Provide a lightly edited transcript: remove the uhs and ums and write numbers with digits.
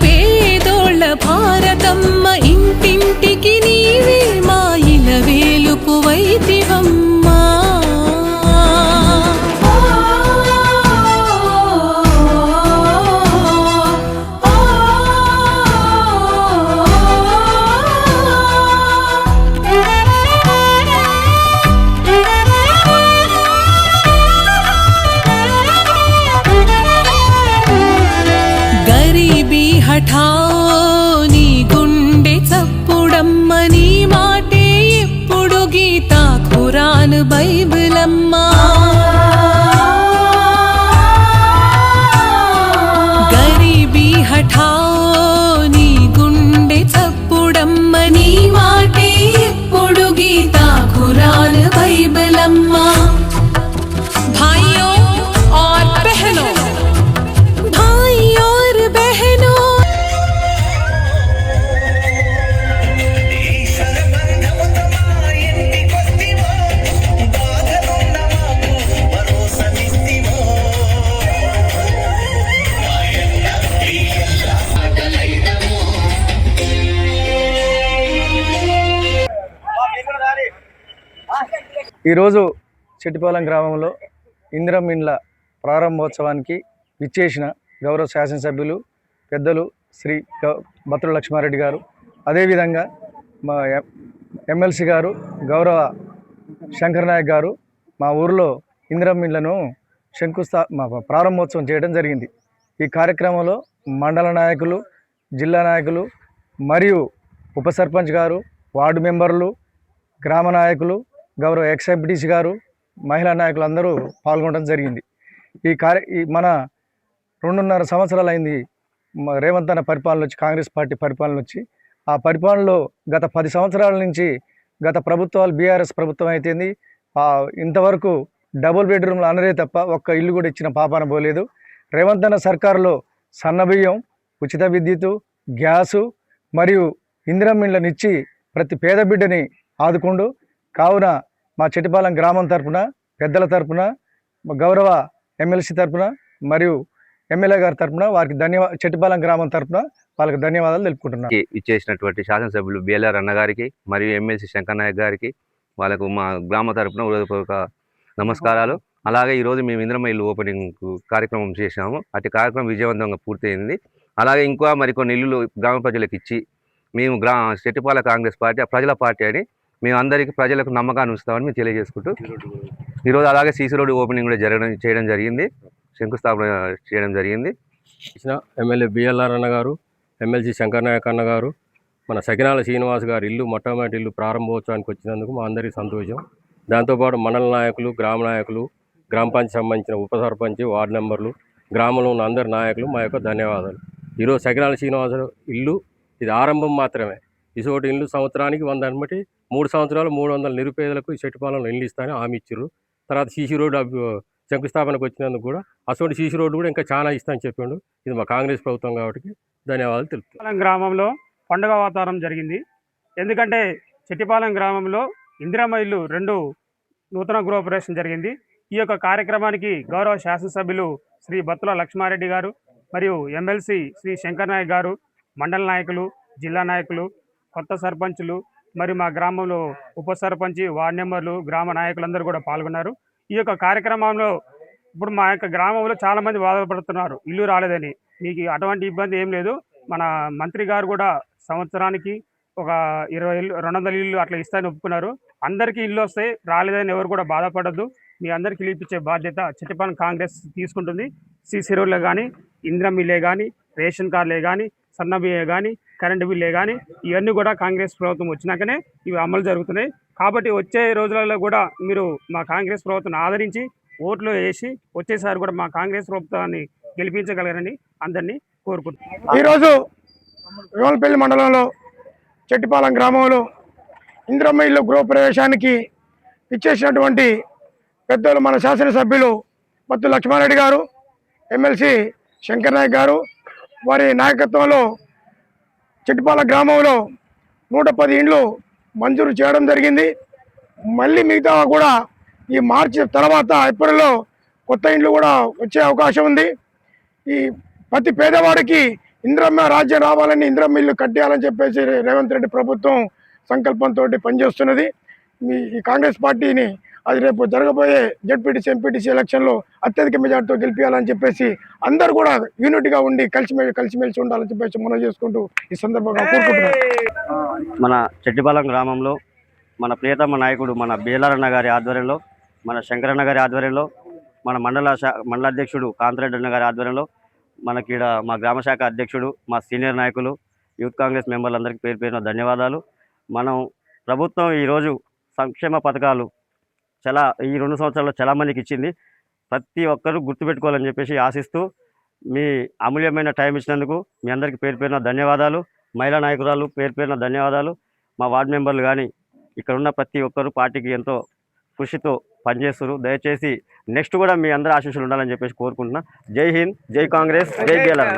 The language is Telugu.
పేదోళ్ళ భారతమ్మ ఇంటింటికి నీవే మా ఇలవేలుపు వైతివమ్మా నీ గుండె చప్పుడమ్మ నీ మాటే ఎప్పుడు గీతా ఖురాన్ బైబిలమ్మా గరీబీ హఠాओ నీ గుండె చప్పుడమ్మ నీ మాటే ఎప్పుడు గీతా ఖురాన్ బైబిలమ్మా భాయియో और बहनों ఈరోజు చెట్టిపాలెం గ్రామంలో ఇందిరమ్మ ఇండ్ల ప్రారంభోత్సవానికి విచ్చేసిన గౌరవ శాసనసభ్యులు పెద్దలు శ్రీ బత్తుల లక్ష్మారెడ్డి గారు, అదేవిధంగా మా ఎమ్మెల్సీ గారు గౌరవ శంకర్ నాయక్ గారు మా ఊరిలో ఇందిరమ్మ ఇండ్లను ప్రారంభోత్సవం చేయడం జరిగింది. ఈ కార్యక్రమంలో మండల నాయకులు, జిల్లా నాయకులు మరియు ఉప సర్పంచ్ గారు, వార్డు మెంబర్లు, గ్రామ నాయకులు, గౌరవ ఎక్స్-ఎంపీటీసీ గారు, మహిళా నాయకులు అందరూ పాల్గొనడం జరిగింది. మన 2.5 సంవత్సరాలు అయింది రేవంత్ అన్న పరిపాలన వచ్చి, కాంగ్రెస్ పార్టీ పరిపాలన వచ్చి. ఆ పరిపాలనలో గత 10 సంవత్సరాల నుంచి గత ప్రభుత్వాలు బీఆర్ఎస్ ప్రభుత్వం అయితేంది ఇంతవరకు డబుల్ బెడ్రూమ్లు అనరే తప్ప ఒక్క ఇల్లు కూడా ఇచ్చిన పాపాన పోలేదు. రేవంత్ అన్న సర్కారులో సన్నబియ్యం, ఉచిత విద్యుత్తు, గ్యాసు మరియు ఇందిరమ్మ ఇండ్లనిచ్చి ప్రతి పేద బిడ్డని ఆదుకుంటూ, కావున మా చెట్టిపాలెం గ్రామం తరపున, పెద్దల తరపున, గౌరవ ఎమ్మెల్సీ తరపున మరియు ఎమ్మెల్యే గారి తరపున వారికి చెట్టిపాలెం గ్రామం తరపున వాళ్ళకి ధన్యవాదాలు తెలుపుకుంటున్నాను. ఇచ్చేసినటువంటి శాసనసభ్యులు బిఎల్ఆర్ అన్న గారికి మరియు ఎమ్మెల్సీ శంకర్ నాయక్ గారికి వాళ్ళకు మా గ్రామ తరపున హృదయపూర్వక నమస్కారాలు. అలాగే ఈరోజు మేము ఇందిరమ్మ ఇల్లు ఓపెనింగ్ కార్యక్రమం చేసినాము. అటు కార్యక్రమం విజయవంతంగా పూర్తయింది. అలాగే ఇంకా మరికొన్ని ఇల్లులు గ్రామ ప్రజలకు ఇచ్చి మేము చెట్టిపాలెం కాంగ్రెస్ పార్టీ ప్రజల పార్టీ అని మేము అందరికీ ప్రజలకు నమ్మకాన్ని ఉంచుతామని మేము తెలియజేసుకుంటూ ఈరోజు అలాగే సీసీ రోడ్డు ఓపెనింగ్ కూడా చేయడం జరిగింది, శంకుస్థాపన చేయడం జరిగింది. ఎమ్మెల్యే బిఎల్ఆర్ అన్న గారు, ఎమ్మెల్సీ శంకర్ నాయక్ అన్న గారు, మన సకినాల శ్రీనివాస్ గారు ఇల్లు మొట్టమొదటి ఇల్లు ప్రారంభోత్సవానికి వచ్చినందుకు మా అందరికీ సంతోషం. దాంతోపాటు మండల నాయకులు, గ్రామ నాయకులు, గ్రామ పంచాయతీ సంబంధించిన ఉప సర్పంచ్, వార్డు మెంబర్లు, గ్రామంలో ఉన్న అందరి నాయకులు మా యొక్క ధన్యవాదాలు. ఈరోజు సకినాల శ్రీనివాస ఇల్లు ఇది ఆరంభం మాత్రమే. ఇసోటి ఇల్లు సంవత్సరానికి 100 బట్టి 3 సంవత్సరాలు 300 నిరుపేదలకు ఈ చెట్టుపాలెంలో ఇల్లు ఇస్తారని హామీ ఇచ్చారు. తర్వాత సీసీ రోడ్డు శంకుస్థాపనకు వచ్చినందుకు కూడా అసోటి సీసీ రోడ్డు కూడా ఇంకా చాలా ఇస్తామని చెప్పిండు. ఇది మా కాంగ్రెస్ ప్రభుత్వం కాబట్టి ధన్యవాదాలు తెలుపుతున్నాను. గ్రామంలో పండుగ వాతావరణం జరిగింది. ఎందుకంటే చెట్టిపాలెం గ్రామంలో ఇందిరమ్మ ఇల్లు 2 నూతన గృహప్రవేశం జరిగింది. ఈ యొక్క కార్యక్రమానికి గౌరవ శాసనసభ్యులు శ్రీ బత్తుల లక్ష్మారెడ్డి గారు మరియు ఎమ్మెల్సీ శ్రీ శంకర్ నాయక్ గారు, మండల నాయకులు, జిల్లా నాయకులు, కొత్త సర్పంచులు మరియు మా గ్రామంలో ఉప సర్పంచి, వార్డు మెంబర్లు, గ్రామ నాయకులందరూ కూడా పాల్గొన్నారు. ఈ యొక్క కార్యక్రమంలో ఇప్పుడు మా యొక్క గ్రామంలో చాలామంది బాధపడుతున్నారు ఇల్లు రాలేదని. మీకు అటువంటి ఇబ్బంది ఏం లేదు. మన మంత్రి గారు కూడా సంవత్సరానికి ఒక 200 ఇల్లు అట్లా ఇస్తాయని ఒప్పుకున్నారు. అందరికీ ఇల్లు వస్తాయి, రాలేదని ఎవరు కూడా బాధపడద్దు. మీ అందరికీ ఇల్లు ఇప్పించే బాధ్యత చెట్టిపాలెం కాంగ్రెస్ తీసుకుంటుంది. సీసీ రోడ్లే కానీ, ఇందిరమ్మ ఇల్లే కానీ, రేషన్ కార్డులే కానీ, సన్నబియ్యే కానీ, కరెంటు బిల్లే కానీ ఇవన్నీ కూడా కాంగ్రెస్ ప్రభుత్వం వచ్చినాకనే ఇవి అమలు జరుగుతున్నాయి. కాబట్టి వచ్చే రోజులలో కూడా మీరు మా కాంగ్రెస్ ప్రభుత్వాన్ని ఆదరించి ఓట్లు వేసి వచ్చేసారి కూడా మా కాంగ్రెస్ ప్రభుత్వాన్ని గెలిపించగలరని అందరినీ కోరుకుంటున్నాను. ఈరోజు రేవలపల్లి మండలంలో చెట్టిపాలెం గ్రామంలో ఇందిరమ్మ ఇల్లు గృహప్రవేశానికి ఇచ్చేసినటువంటి పెద్దలు మన శాసనసభ్యులు బత్తుల లక్ష్మారెడ్డి గారు, ఎమ్మెల్సీ శంకర్ నాయక్ గారు వారి నాయకత్వంలో చెట్టిపాలెం గ్రామంలో 110 ఇండ్లు మంజూరు చేయడం జరిగింది. మళ్ళీ మిగతా కూడా ఈ మార్చి తర్వాత ఏప్రిల్లో కొత్త ఇండ్లు కూడా వచ్చే అవకాశం ఉంది. ఈ ప్రతి పేదవాడికి ఇందిరమ్మ రాజ్యం రావాలని, ఇందిరమ్మ ఇల్లు కట్టేయాలని చెప్పేసి రేవంత్ రెడ్డి ప్రభుత్వం సంకల్పంతో పనిచేస్తున్నది. ఈ కాంగ్రెస్ పార్టీని అది రేపు జరగబోయే జెడ్పీటీసీ ఎంపీటీసీ ఎలక్షన్లో అత్యధిక మెజార్టీతో గెలిపించాలని చెప్పేసి అందరూ కూడా యూనిట్గా ఉండి కలిసిమెలిసి ఉండాలని చెప్పేసి మనం చేసుకుంటూ ఈ సందర్భంగా కోరుకుంటున్నాం. మన చెట్టిపాలెం గ్రామంలో మన ప్రియతమ నాయకుడు మన బీలారన్న గారి ఆధ్వర్యంలో, మన శంకరన్న గారి ఆధ్వర్యంలో, మన మండల అధ్యక్షుడు కాంతిరెడ్డి అన్న గారి ఆధ్వర్యంలో, మనకి మా గ్రామ శాఖ అధ్యక్షుడు, మా సీనియర్ నాయకులు, యూత్ కాంగ్రెస్ మెంబర్లందరికీ పేరు పేరున ధన్యవాదాలు. మనం ప్రభుత్వం ఈరోజు సంక్షేమ పథకాలు ఈ 2 సంవత్సరాల్లో చాలా మందికి ఇచ్చింది. ప్రతి ఒక్కరూ గుర్తుపెట్టుకోవాలని చెప్పేసి ఆశిస్తూ మీ అమూల్యమైన టైం ఇచ్చినందుకు మీ అందరికీ పేరు పేరున ధన్యవాదాలు. మహిళా నాయకురాలు పేరు పేరున ధన్యవాదాలు. మా వార్డు మెంబర్లు కానీ ఇక్కడ ఉన్న ప్రతి ఒక్కరు పార్టీకి ఎంతో కృషితో పనిచేస్తారు. దయచేసి నెక్స్ట్ కూడా మీ అందరి ఆశీస్సులు ఉండాలని చెప్పేసి కోరుకుంటున్నా. జై హింద్, జై కాంగ్రెస్, జై బీఎల్ఆర్.